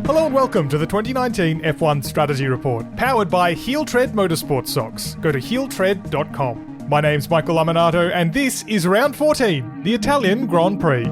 Hello and welcome to the 2019 F1 Strategy Report, powered by Heel Tread Motorsport Socks. Go to heeltread.com. My name's Michael Lamonato, and this is round 14, the Italian Grand Prix.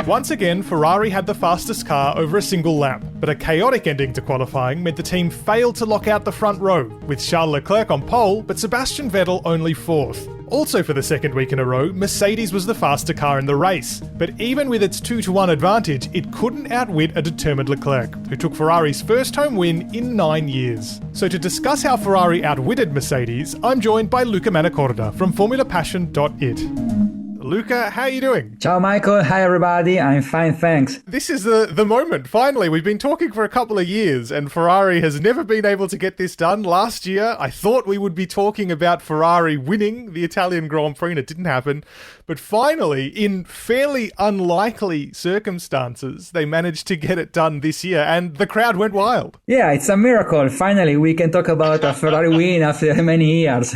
Once again, Ferrari had the fastest car over a single lap, but a chaotic ending to qualifying meant the team failed to lock out the front row, with Charles Leclerc on pole, but Sebastian Vettel only fourth. Also for the second week in a row, Mercedes was the faster car in the race, but even with its 2-1 advantage, it couldn't outwit a determined Leclerc, who took Ferrari's first home win in 9 years. So to discuss how Ferrari outwitted Mercedes, I'm joined by Luca Manacorda from FormulaPassion.it. Luca, how are you doing? Ciao Michael, hi everybody, I'm fine, thanks. This is the moment, finally. We've been talking for a couple of years and Ferrari has never been able to get this done. Last year, I thought we would be talking about Ferrari winning the Italian Grand Prix and it didn't happen. But finally, in fairly unlikely circumstances, they managed to get it done this year and the crowd went wild. Yeah, it's a miracle. Finally, we can talk about a Ferrari win after many years.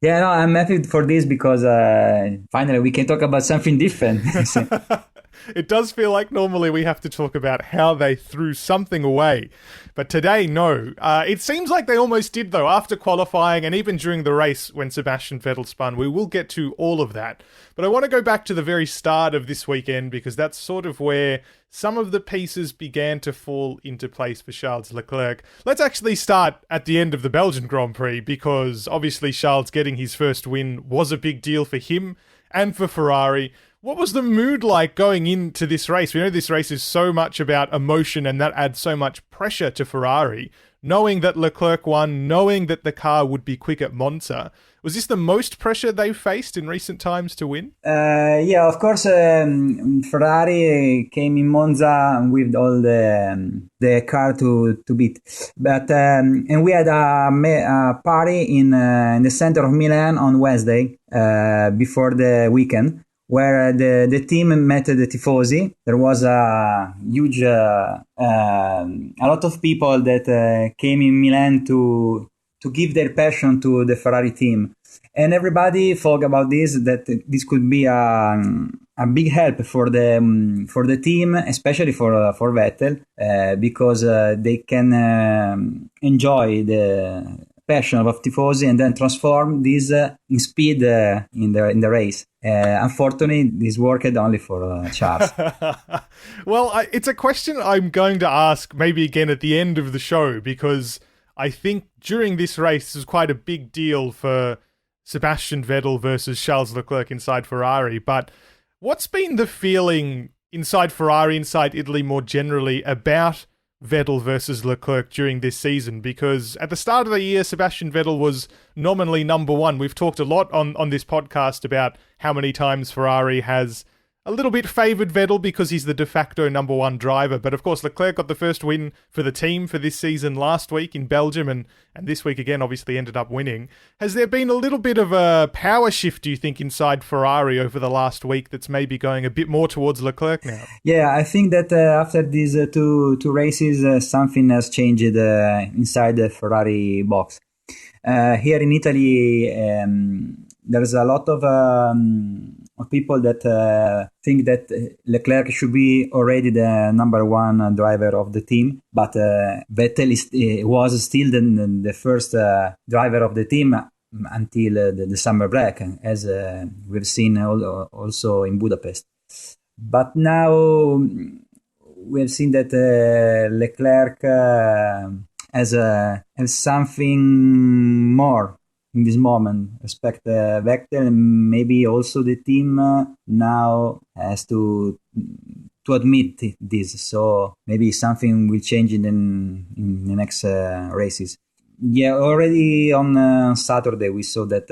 Yeah, no, I'm happy for this because finally we can talk about something different. It does feel like normally we have to talk about how they threw something away. But today, no. It seems like they almost did, though, after qualifying and even during the race when Sebastian Vettel spun. We will get to all of that. But I want to go back to the very start of this weekend because that's sort of where some of the pieces began to fall into place for Charles Leclerc. Let's actually start at the end of the Belgian Grand Prix because obviously Charles getting his first win was a big deal for him and for Ferrari. What was the mood like going into this race? We know this race is so much about emotion and that adds so much pressure to Ferrari. Knowing that Leclerc won, knowing that the car would be quick at Monza. Was this the most pressure they've faced in recent times to win? Yeah, of course, Ferrari came in Monza with all the car to beat. But and we had a party in the center of Milan on Wednesday before the weekend, where the team met the Tifosi. There was a huge, a lot of people that came in Milan to give their passion to the Ferrari team. And everybody thought about this, that this could be a big help for the team, especially for Vettel, because they can enjoy the passion of Tifosi and then transform this in speed in the race. Unfortunately, this worked only for Charles. Well, it's a question I'm going to ask maybe again at the end of the show because I think during this race this was quite a big deal for Sebastian Vettel versus Charles Leclerc inside Ferrari. But what's been the feeling inside Ferrari, inside Italy more generally about Vettel versus Leclerc during this season? Because at the start of the year, Sebastian Vettel was nominally number one. We've talked a lot on this podcast about how many times Ferrari has a little bit favoured Vettel because he's the de facto number one driver. But of course, Leclerc got the first win for the team for this season last week in Belgium and this week again obviously ended up winning. Has there been a little bit of a power shift, do you think, inside Ferrari over the last week that's maybe going a bit more towards Leclerc now? Yeah, I think that after these two races, something has changed inside the Ferrari box. Here in Italy, there's a lot of people that think that Leclerc should be already the number one driver of the team, but Vettel was still the first driver of the team until the summer break, as we've seen also in Budapest. But now we've seen that Leclerc has something more in this moment, respect Vettel, and maybe also the team now has to admit this. So maybe something will change in the next races. Yeah, already on Saturday we saw that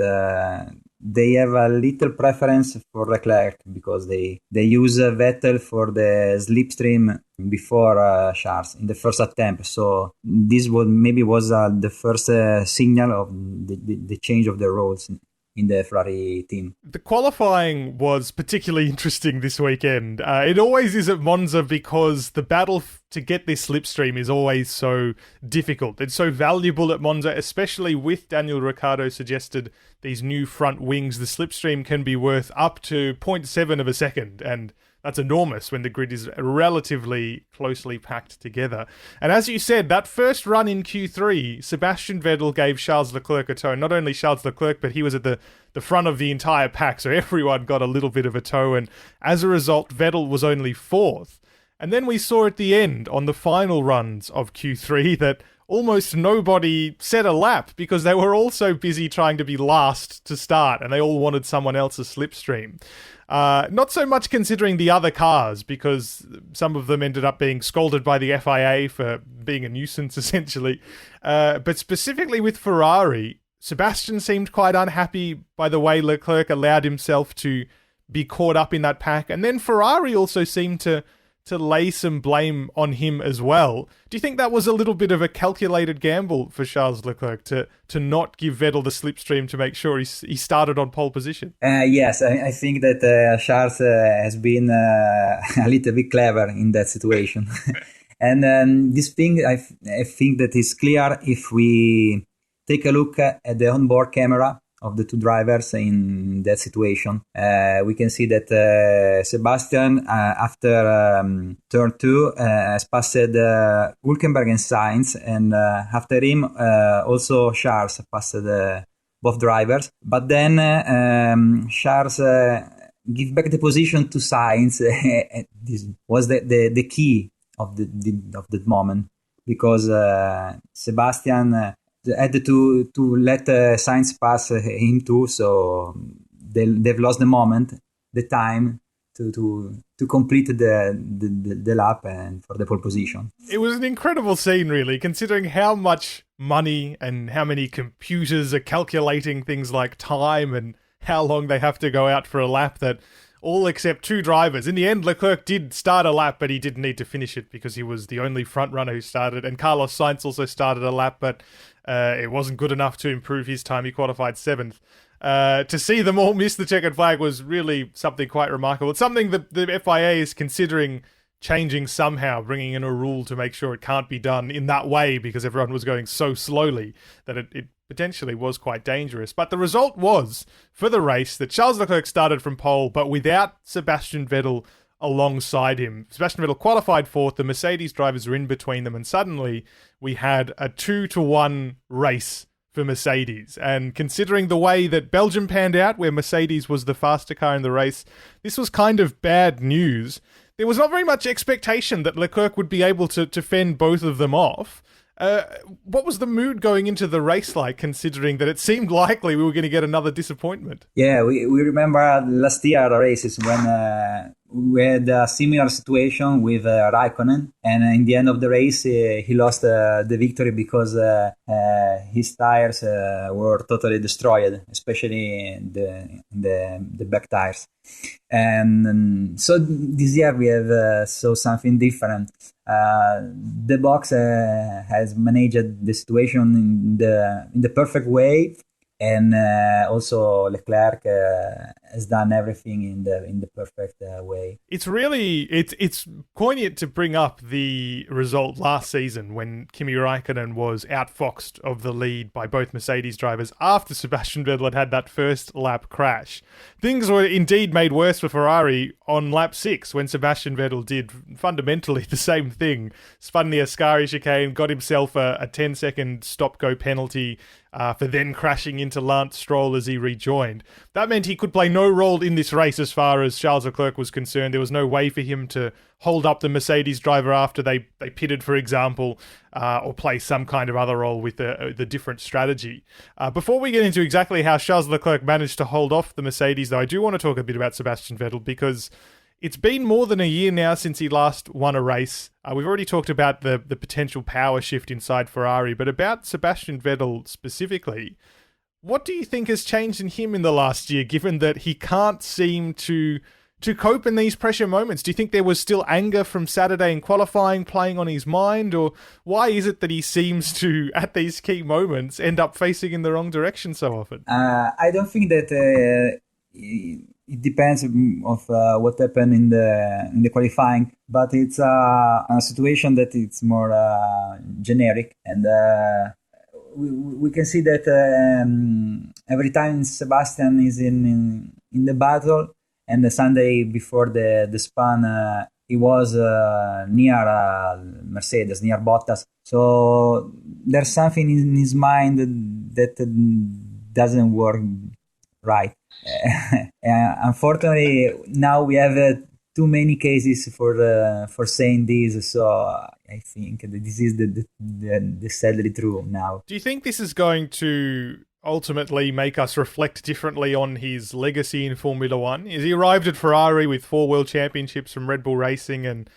they have a little preference for Leclerc because they use Vettel for the slipstream before Charles in the first attempt. So this was the first signal of the change of the roles in the Ferrari team. The qualifying was particularly interesting this weekend. It always is at Monza because the battle to get this slipstream is always so difficult. It's so valuable at Monza, especially with Daniel Ricciardo suggested these new front wings. The slipstream can be worth up to 0.7 of a second, and that's enormous when the grid is relatively closely packed together. And as you said, that first run in Q3, Sebastian Vettel gave Charles Leclerc a tow. Not only Charles Leclerc, but he was at the front of the entire pack, so everyone got a little bit of a tow, and as a result, Vettel was only fourth. And then we saw at the end, on the final runs of Q3, that almost nobody set a lap because they were all so busy trying to be last to start, and they all wanted someone else's slipstream. Not so much considering the other cars, because some of them ended up being scolded by the FIA for being a nuisance, essentially. But specifically with Ferrari, Sebastian seemed quite unhappy by the way Leclerc allowed himself to be caught up in that pack. And then Ferrari also seemed to lay some blame on him as well. Do you think that was a little bit of a calculated gamble for Charles Leclerc to not give Vettel the slipstream to make sure he started on pole position? Yes, I think that Charles has been a little bit clever in that situation. And this thing, I think that is clear if we take a look at the onboard camera of the two drivers in that situation. We can see that Sebastian, after turn 2, has passed Hülkenberg and Sainz, and after him, also Charles passed both drivers. But then Charles give back the position to Sainz. This was the key of the moment, because Sebastian had to let Sainz pass him too, so they've lost the moment, the time to complete the lap and for the pole position. It was an incredible scene, really, considering how much money and how many computers are calculating things like time and how long they have to go out for a lap, that all except two drivers. In the end, Leclerc did start a lap, but he didn't need to finish it because he was the only front runner who started. And Carlos Sainz also started a lap, but it wasn't good enough to improve his time. He qualified 7th. To see them all miss the checkered flag was really something quite remarkable. It's something that the FIA is considering changing somehow, bringing in a rule to make sure it can't be done in that way, because everyone was going so slowly that it potentially was quite dangerous. But the result was, for the race, that Charles Leclerc started from pole, but without Sebastian Vettel alongside him. Sebastian Vettel qualified 4th, the Mercedes drivers were in between them, and suddenly we had a 2-1 race for Mercedes. And considering the way that Belgium panned out, where Mercedes was the faster car in the race, this was kind of bad news. There was not very much expectation that Leclerc would be able to fend both of them off. What was the mood going into the race like, considering that it seemed likely we were going to get another disappointment? Yeah, we remember last year races when we had a similar situation with Raikkonen, and in the end of the race he lost the victory because his tires were totally destroyed, especially the back tires. And so this year we have saw something different. The box has managed the situation in the perfect way, and also Leclerc has done everything in the perfect way. It's really it's poignant to bring up the result last season when Kimi Raikkonen was outfoxed of the lead by both Mercedes drivers after Sebastian Vettel had that first lap crash. Things were indeed made worse for Ferrari on lap 6 when Sebastian Vettel did fundamentally the same thing. Spun the Ascari chicane, got himself a 10-second stop-go penalty for then crashing into Lance Stroll as he rejoined. That meant he could play no role in this race as far as Charles Leclerc was concerned. There was no way for him to hold up the Mercedes driver after they pitted, for example, or play some kind of other role with the different strategy. Before we get into exactly how Charles Leclerc managed to hold off the Mercedes, though, I do want to talk a bit about Sebastian Vettel, because it's been more than a year now since he last won a race. We've already talked about the potential power shift inside Ferrari, but about Sebastian Vettel specifically, what do you think has changed in him in the last year, given that he can't seem to cope in these pressure moments? Do you think there was still anger from Saturday in qualifying playing on his mind, or why is it that he seems to, at these key moments, end up facing in the wrong direction so often? I don't think that it depends of what happened in the qualifying, but it's a situation that it's more generic, and we can see that every time Sebastian is in the battle, and the Sunday before the span, he was near Mercedes, near Bottas. So there's something in his mind that doesn't work right. Unfortunately, now we have too many cases for saying this. So I think that this is the sadly true now. Do you think this is going to ultimately make us reflect differently on his legacy in Formula One? Is he arrived at Ferrari with 4 world championships from Red Bull Racing, and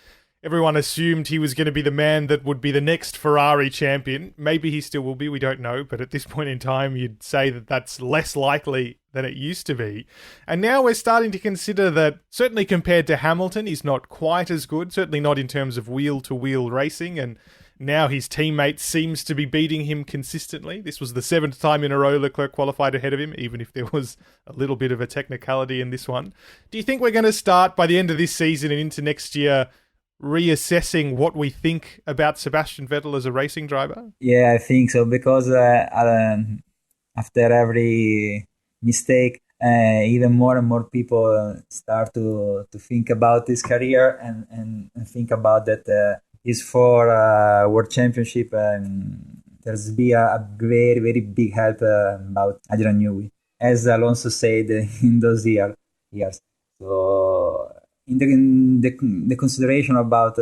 everyone assumed he was going to be the man that would be the next Ferrari champion. Maybe he still will be, we don't know, but at this point in time, you'd say that that's less likely than it used to be. And now we're starting to consider that, certainly compared to Hamilton, he's not quite as good, certainly not in terms of wheel-to-wheel racing, and now his teammate seems to be beating him consistently. This was the 7th time in a row Leclerc qualified ahead of him, even if there was a little bit of a technicality in this one. Do you think we're going to start, by the end of this season and into next year, reassessing what we think about Sebastian Vettel as a racing driver? Yeah, I think so, because after every mistake, even more and more people start to think about his career and think about that he's for World Championship, and there's be a very, very big help about Adrian Newey, as Alonso said in those years. So in the consideration about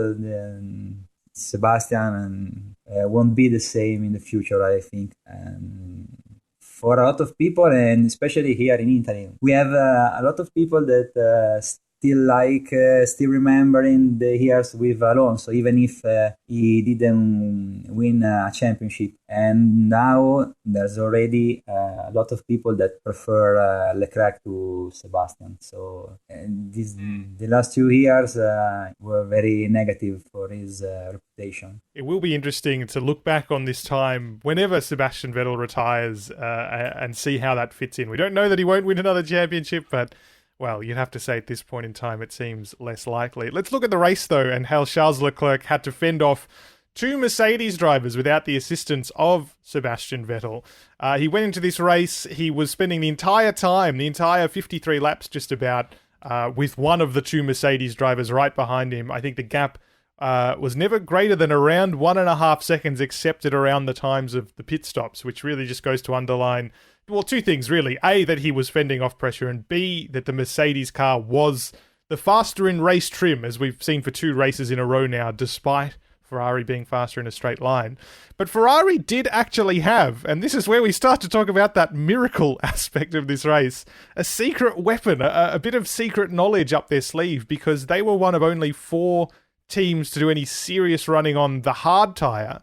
Sebastian won't be the same in the future, I think. For a lot of people, and especially here in Italy, we have a lot of people that still remembering the years with Alonso, even if he didn't win a championship. And now there's already a lot of people that prefer Leclerc to Sebastian. So the last 2 years were very negative for his reputation. It will be interesting to look back on this time whenever Sebastian Vettel retires and see how that fits in. We don't know that he won't win another championship, but well, you'd have to say at this point in time, it seems less likely. Let's look at the race, though, and how Charles Leclerc had to fend off 2 Mercedes drivers without the assistance of Sebastian Vettel. He went into this race, he was spending the entire 53 laps just about, with one of the 2 Mercedes drivers right behind him. I think the gap was never greater than around 1.5 seconds, except at around the times of the pit stops, which really just goes to underline, well, 2 things really. A, that he was fending off pressure, and B, that the Mercedes car was the faster in race trim, as we've seen for 2 races in a row now, despite Ferrari being faster in a straight line. But Ferrari did actually have, and this is where we start to talk about that miracle aspect of this race, a secret weapon, a bit of secret knowledge up their sleeve, because they were one of only 4 teams to do any serious running on the hard tyre.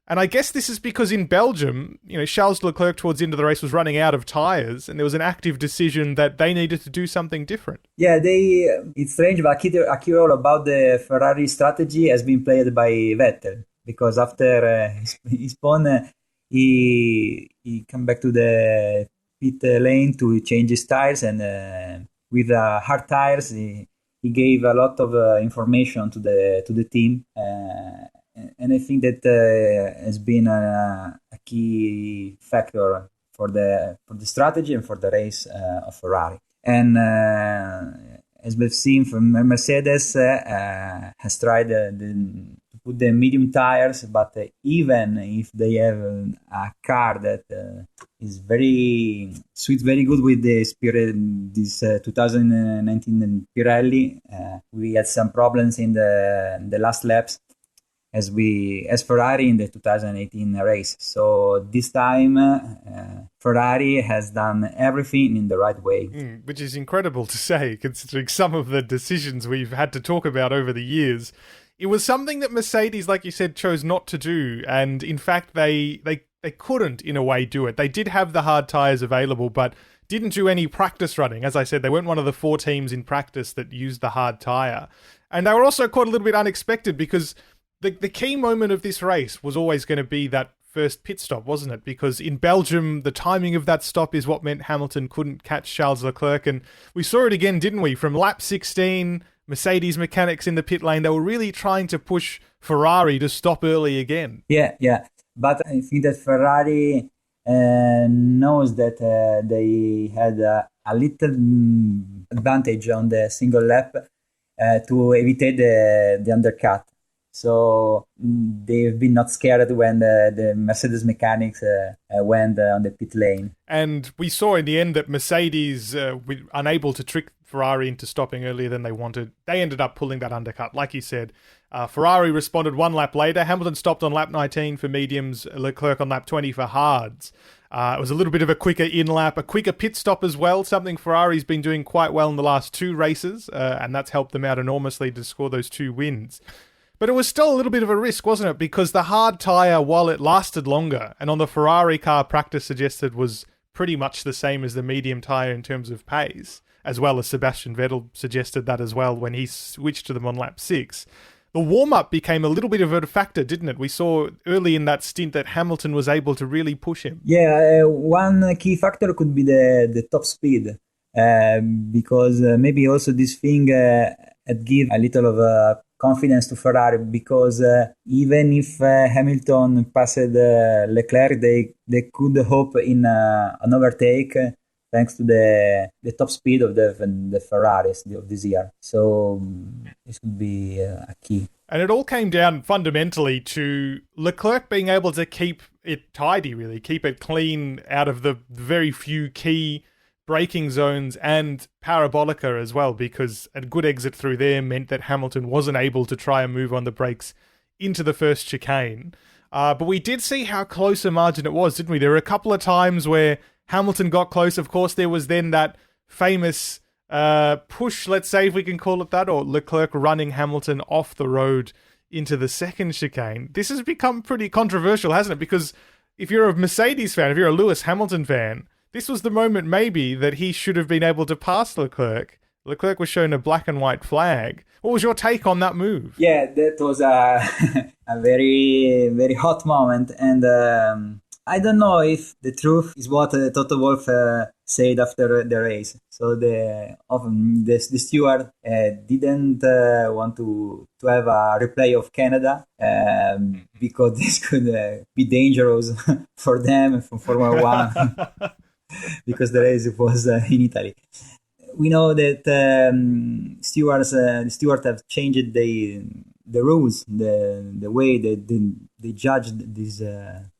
And I guess this is because in Belgium, Charles Leclerc towards the end of the race was running out of tyres, and there was an active decision that they needed to do something different. Yeah, it's strange, but a key role about the Ferrari strategy has been played by Vettel, because after his spawn, he come back to the pit lane to change his tyres, and with hard tyres, he gave a lot of information to the team. And I think that has been a key factor for the strategy and for the race of Ferrari. And as we've seen from Mercedes, has tried to put the medium tires, but even if they have a car that is suits very good with this 2019 Pirelli, we had some problems in the last laps, as Ferrari in the 2018 race. So this time, Ferrari has done everything in the right way. Which is incredible to say, considering some of the decisions we've had to talk about over the years. It was something that Mercedes, like you said, chose not to do. And in fact, they couldn't, in a way, do it. They did have the hard tyres available, but didn't do any practice running. As I said, they weren't one of the 4 teams in practice that used the hard tyre. And they were also caught a little bit unexpected, because the key moment of this race was always going to be that first pit stop, wasn't it? Because in Belgium, the timing of that stop is what meant Hamilton couldn't catch Charles Leclerc. And we saw it again, didn't we? From lap 16, Mercedes mechanics in the pit lane, they were really trying to push Ferrari to stop early again. Yeah. But I think that Ferrari knows that they had a little advantage on the single lap to evade the undercut. So they've been not scared when the Mercedes mechanics went on the pit lane. And we saw in the end that Mercedes, unable to trick Ferrari into stopping earlier than they wanted, they ended up pulling that undercut. Like you said, Ferrari responded one lap later. Hamilton stopped on lap 19 for mediums, Leclerc on lap 20 for hards. It was a little bit of a quicker in-lap, a quicker pit stop as well, something Ferrari's been doing quite well in the last two races, and that's helped them out enormously to score those two wins. But it was still a little bit of a risk, wasn't it? Because the hard tyre, while it lasted longer, and on the Ferrari car practice suggested was pretty much the same as the medium tyre in terms of pace, as well as Sebastian Vettel suggested that as well when he switched to them on lap 6. The warm-up became a little bit of a factor, didn't it? We saw early in that stint that Hamilton was able to really push him. Yeah, one key factor could be the top speed, because maybe also this thing had give a little of confidence to Ferrari, because even if Hamilton passed Leclerc, they could hope in an overtake thanks to the top speed of the Ferraris of this year. So this would be a key. And it all came down fundamentally to Leclerc being able to keep it tidy, really, keep it clean out of the very few key braking zones and Parabolica as well, because a good exit through there meant that Hamilton wasn't able to try and move on the brakes into the first chicane. But we did see how close a margin it was, didn't we? There were a couple of times where Hamilton got close. Of course, there was then that famous push, let's say, if we can call it that, or Leclerc running Hamilton off the road into the second chicane. This has become pretty controversial, hasn't it? Because if you're a Mercedes fan, if you're a Lewis Hamilton fan, this was the moment maybe that he should have been able to pass Leclerc. Leclerc was shown a black and white flag. What was your take on that move? Yeah, that was a very, very hot moment. And I don't know if the truth is what Toto Wolff said after the race. So the steward didn't want to have a replay of Canada because this could be dangerous for them, for Formula One, because the race was in Italy. We know that the stewards have changed the rules, the way they judged these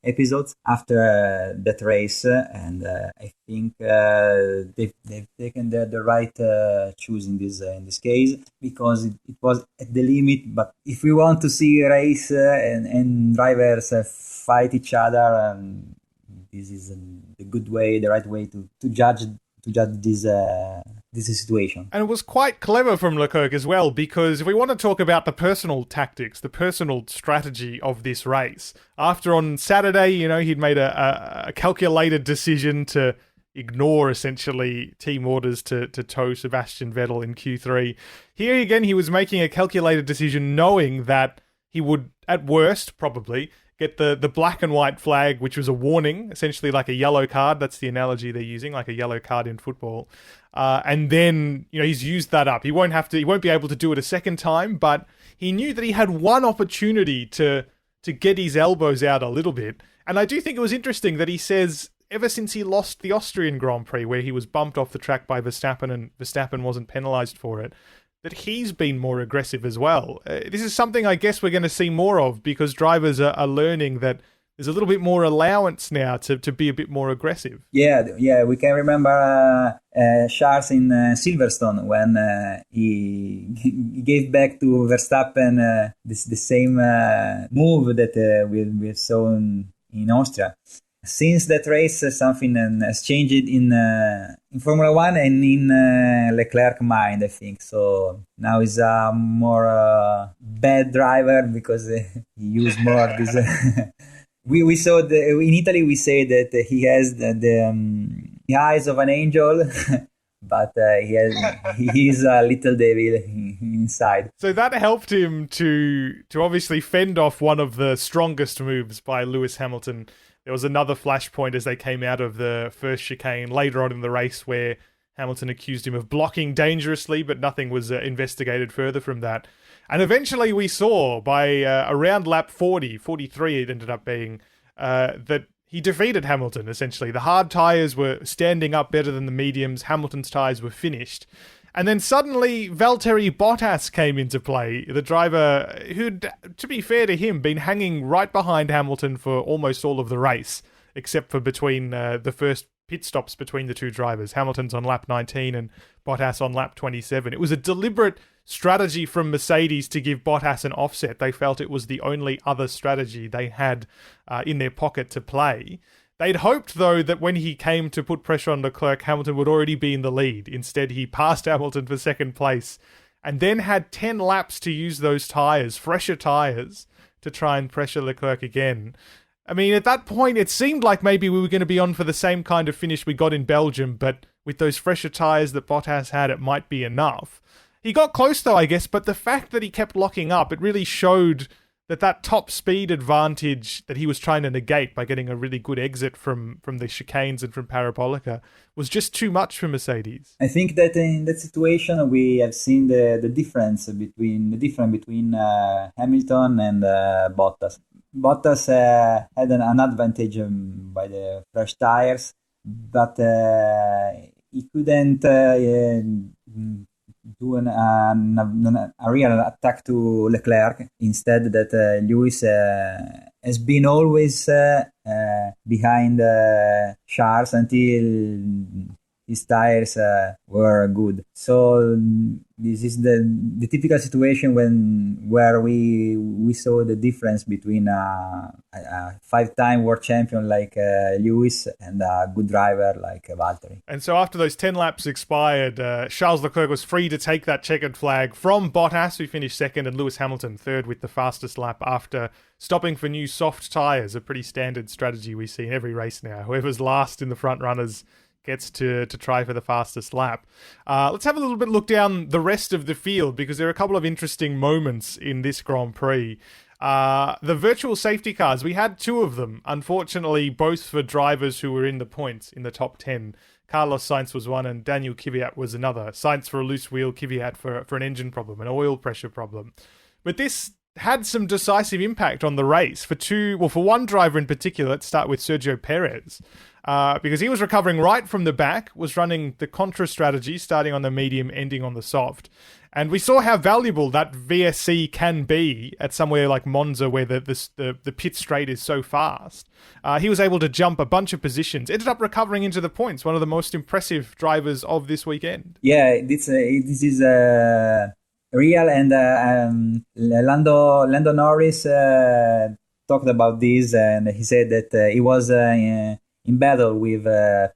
episodes after that race, and I think they've taken the right choice in this case, because it was at the limit. But if we want to see a race and drivers fight each other, this is the good way, the right way to judge this situation. And it was quite clever from Leclerc as well, because if we want to talk about the personal tactics, the personal strategy of this race, after on Saturday, he'd made a calculated decision to ignore essentially team orders to tow Sebastian Vettel in Q3. Here again, he was making a calculated decision knowing that he would, at worst, probably get the black and white flag, which was a warning, essentially like a yellow card. That's the analogy they're using, like a yellow card in football. And then, he's used that up. He won't be able to do it a second time, but he knew that he had one opportunity to get his elbows out a little bit. And I do think it was interesting that he says, ever since he lost the Austrian Grand Prix, where he was bumped off the track by Verstappen and Verstappen wasn't penalised for it, that he's been more aggressive as well. This is something I guess we're going to see more of, because drivers are learning that there's a little bit more allowance now to be a bit more aggressive. Yeah, we can remember Charles in Silverstone when he gave back to Verstappen the same move that we saw in Austria. Since that race, something has changed in Formula One and in Leclerc's mind, I think. So now he's a more bad driver because he used more this. We saw in Italy. We say that he has the eyes of an angel, but he's a little devil inside. So that helped him to obviously fend off one of the strongest moves by Lewis Hamilton. There was another flashpoint as they came out of the first chicane later on in the race where Hamilton accused him of blocking dangerously, but nothing was investigated further from that. And eventually we saw by around lap 43 it ended up being, that he defeated Hamilton, essentially. The hard tyres were standing up better than the mediums. Hamilton's tyres were finished. And then suddenly Valtteri Bottas came into play, the driver who'd, to be fair to him, been hanging right behind Hamilton for almost all of the race, except for between the first pit stops between the two drivers. Hamilton's on lap 19 and Bottas on lap 27. It was a deliberate strategy from Mercedes to give Bottas an offset. They felt it was the only other strategy they had in their pocket to play. They'd hoped, though, that when he came to put pressure on Leclerc, Hamilton would already be in the lead. Instead, he passed Hamilton for second place and then had 10 laps to use those tyres, fresher tyres, to try and pressure Leclerc again. I mean, at that point, it seemed like maybe we were going to be on for the same kind of finish we got in Belgium, but with those fresher tyres that Bottas had, it might be enough. He got close, though, I guess, but the fact that he kept locking up, it really showed that top speed advantage that he was trying to negate by getting a really good exit from the chicanes and from Parabolica was just too much for Mercedes. I think that in that situation we have seen the difference between Hamilton and Bottas. Bottas had an advantage by the fresh tires, but he couldn't do a real attack to Leclerc. Instead, that Lewis has been always behind Charles until his tires were good. So this is the typical situation where we saw the difference between a 5-time world champion like Lewis and a good driver like Valtteri. And so after those 10 laps expired, Charles Leclerc was free to take that checkered flag from Bottas, who finished second, and Lewis Hamilton third with the fastest lap after stopping for new soft tyres, a pretty standard strategy we see in every race now. Whoever's last in the front runners gets to try for the fastest lap. Let's have a little bit look down the rest of the field, because there are a couple of interesting moments in this Grand Prix. The virtual safety cars, we had two of them, unfortunately, both for drivers who were in the points in the top 10. Carlos Sainz was one and Daniel Kvyat was another. Sainz for a loose wheel, Kvyat for an engine problem, an oil pressure problem. But this had some decisive impact on the race for one driver in particular. Let's start with Sergio Perez. Because he was recovering right from the back, was running the contra strategy, starting on the medium, ending on the soft. And we saw how valuable that VSC can be at somewhere like Monza, where the pit straight is so fast. He was able to jump a bunch of positions, ended up recovering into the points, one of the most impressive drivers of this weekend. Yeah, this is real, and Lando Norris talked about this, and he said that he was in battle with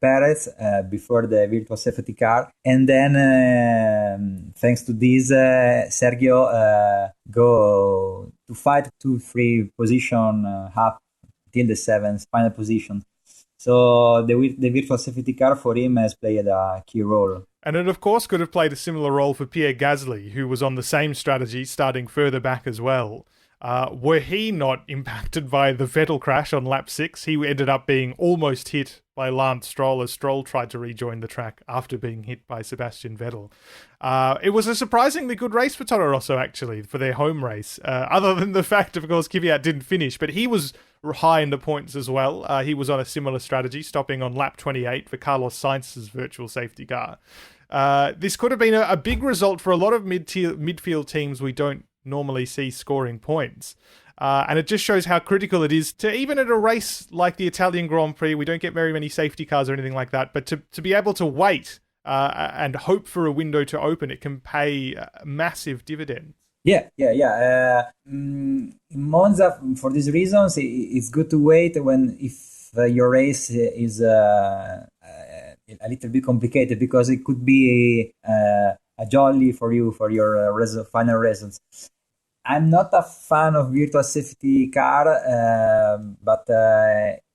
Perez before the virtual safety car, and then thanks to this, Sergio go to fight 2-3 position up till the 7th final position. So the virtual safety car for him has played a key role. And it, of course, could have played a similar role for Pierre Gasly, who was on the same strategy, starting further back as well. Were he not impacted by the Vettel crash on lap 6, he ended up being almost hit by Lance Stroll as Stroll tried to rejoin the track after being hit by Sebastian Vettel. It was a surprisingly good race for Toro Rosso, actually, for their home race, other than the fact, of course, Kvyat didn't finish, but he was high in the points as well. He was on a similar strategy, stopping on lap 28 for Carlos Sainz's virtual safety car. This could have been a big result for a lot of midfield teams we don't normally see scoring points. And it just shows how critical it is to, even at a race like the Italian Grand Prix, we don't get very many safety cars or anything like that, but to be able to wait and hope for a window to open, it can pay massive dividends. Yeah. In Monza, for these reasons, it's good to wait if your race is a little bit complicated, because it could be a jolly for you for your final results. I'm not a fan of virtual safety car, but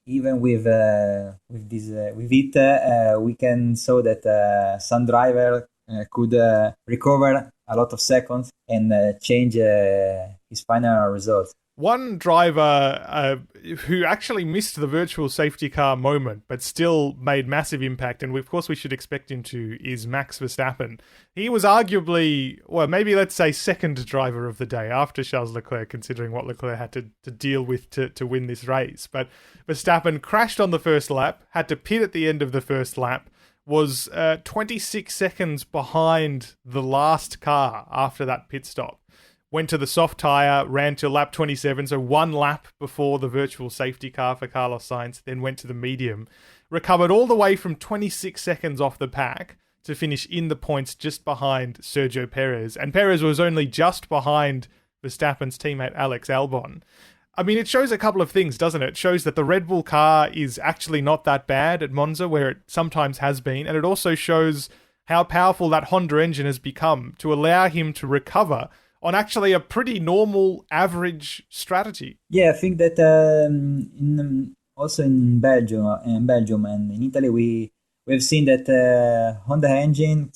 even with it, we can show that some driver could recover a lot of seconds and change his final result. One driver who actually missed the virtual safety car moment, but still made massive impact, and of course we should expect him to, is Max Verstappen. He was arguably, well, maybe let's say second driver of the day after Charles Leclerc, considering what Leclerc had to deal with to win this race. But Verstappen crashed on the first lap, had to pit at the end of the first lap, was 26 seconds behind the last car after that pit stop. Went to the soft tyre, ran to lap 27, so one lap before the virtual safety car for Carlos Sainz, then went to the medium. Recovered all the way from 26 seconds off the pack to finish in the points just behind Sergio Perez. And Perez was only just behind Verstappen's teammate Alex Albon. I mean, it shows a couple of things, doesn't it? It shows that the Red Bull car is actually not that bad at Monza, where it sometimes has been. And it also shows how powerful that Honda engine has become to allow him to recover on actually a pretty normal, average strategy. Yeah, I think that also in Belgium and in Italy, we've seen that Honda engine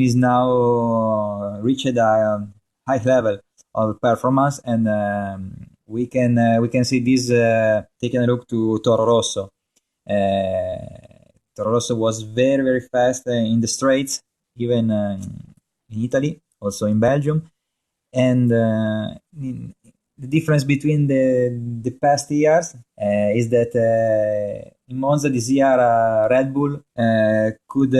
is now reached a high level of performance, and we can see this taking a look to Toro Rosso. Toro Rosso was very, very fast in the straights, even in Italy, also in Belgium, and the difference between the past years is that in Monza this year Red Bull could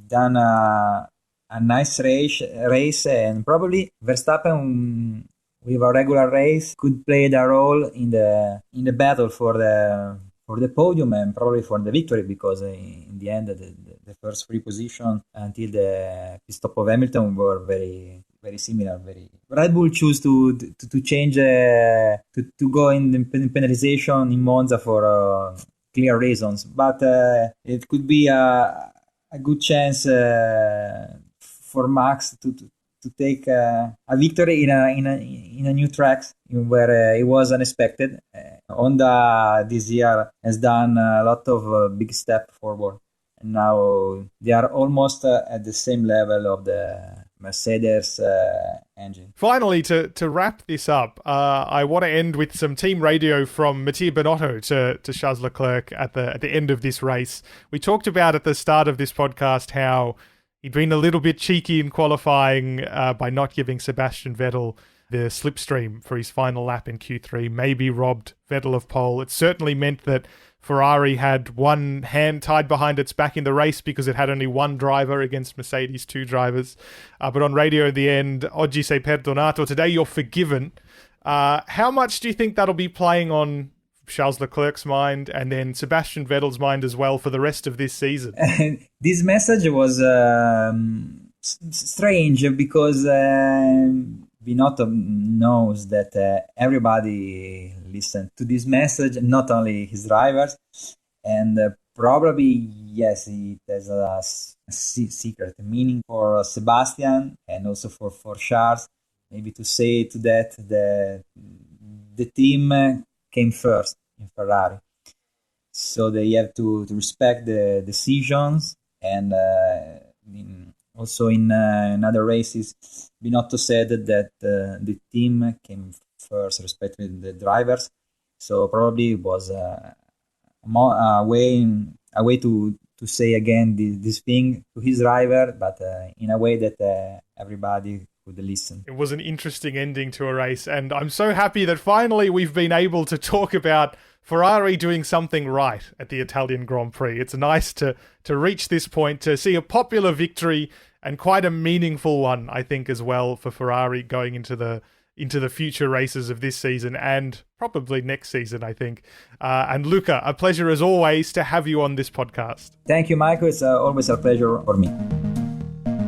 done a nice race, and probably Verstappen with a regular race could play the role in the battle for the podium and probably for the victory, because in the end the first three positions until the pit stop of Hamilton were very, very similar. Red Bull choose to change to go in the penalization in Monza for clear reasons, but it could be a good chance for Max to take a victory in a new track where it was unexpected. Honda this year has done a lot of big step forward, and now they are almost at the same level of the Mercedes engine. Finally, to wrap this up, I want to end with some team radio from Mattia Binotto to Charles Leclerc at the end of this race. We talked about at the start of this podcast how he'd been a little bit cheeky in qualifying by not giving Sebastian Vettel the slipstream for his final lap in Q3, maybe robbed Vettel of pole. It certainly meant that Ferrari had one hand tied behind its back in the race because it had only one driver against Mercedes' two drivers. But on radio at the end, oggi sei perdonato, today you're forgiven. How much do you think that'll be playing on Charles Leclerc's mind and then Sebastian Vettel's mind as well for the rest of this season? This message was strange because Binotto knows that everybody listened to this message, not only his drivers, and probably, yes, it has a secret meaning for Sebastian and also for Charles, maybe to say to that the team came first in Ferrari, so they have to respect the decisions. And also in other races, Binotto said that the team came first, respecting the drivers. So probably it was a way to say again this thing to his driver, but in a way that everybody could listen. It was an interesting ending to a race, and I'm so happy that finally we've been able to talk about Ferrari doing something right at the Italian Grand Prix. It's nice to reach this point, to see a popular victory and quite a meaningful one, I think, as well for Ferrari going into the future races of this season and probably next season, I think. And Luca, a pleasure as always to have you on this podcast. Thank you, Michael. It's always a pleasure for me.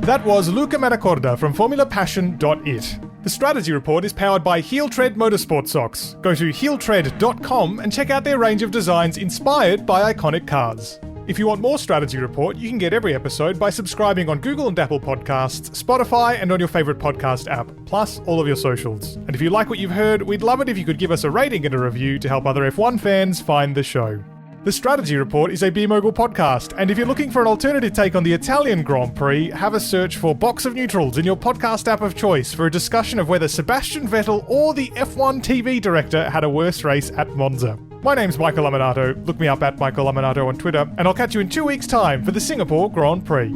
That was Luca Manacorda from FormulaPassion.it. The strategy report is powered by Heel Tread Motorsport Socks. Go to heeltread.com and check out their range of designs inspired by iconic cars. If you want more Strategy Report, you can get every episode by subscribing on Google and Apple Podcasts, Spotify, and on your favourite podcast app, plus all of your socials. And if you like what you've heard, we'd love it if you could give us a rating and a review to help other F1 fans find the show. The Strategy Report is a Beer Mogul podcast, and if you're looking for an alternative take on the Italian Grand Prix, have a search for Box of Neutrals in your podcast app of choice for a discussion of whether Sebastian Vettel or the F1 TV director had a worse race at Monza. My name's Michael Lamonato. Look me up at Michael Lamonato on Twitter, and I'll catch you in 2 weeks' time for the Singapore Grand Prix.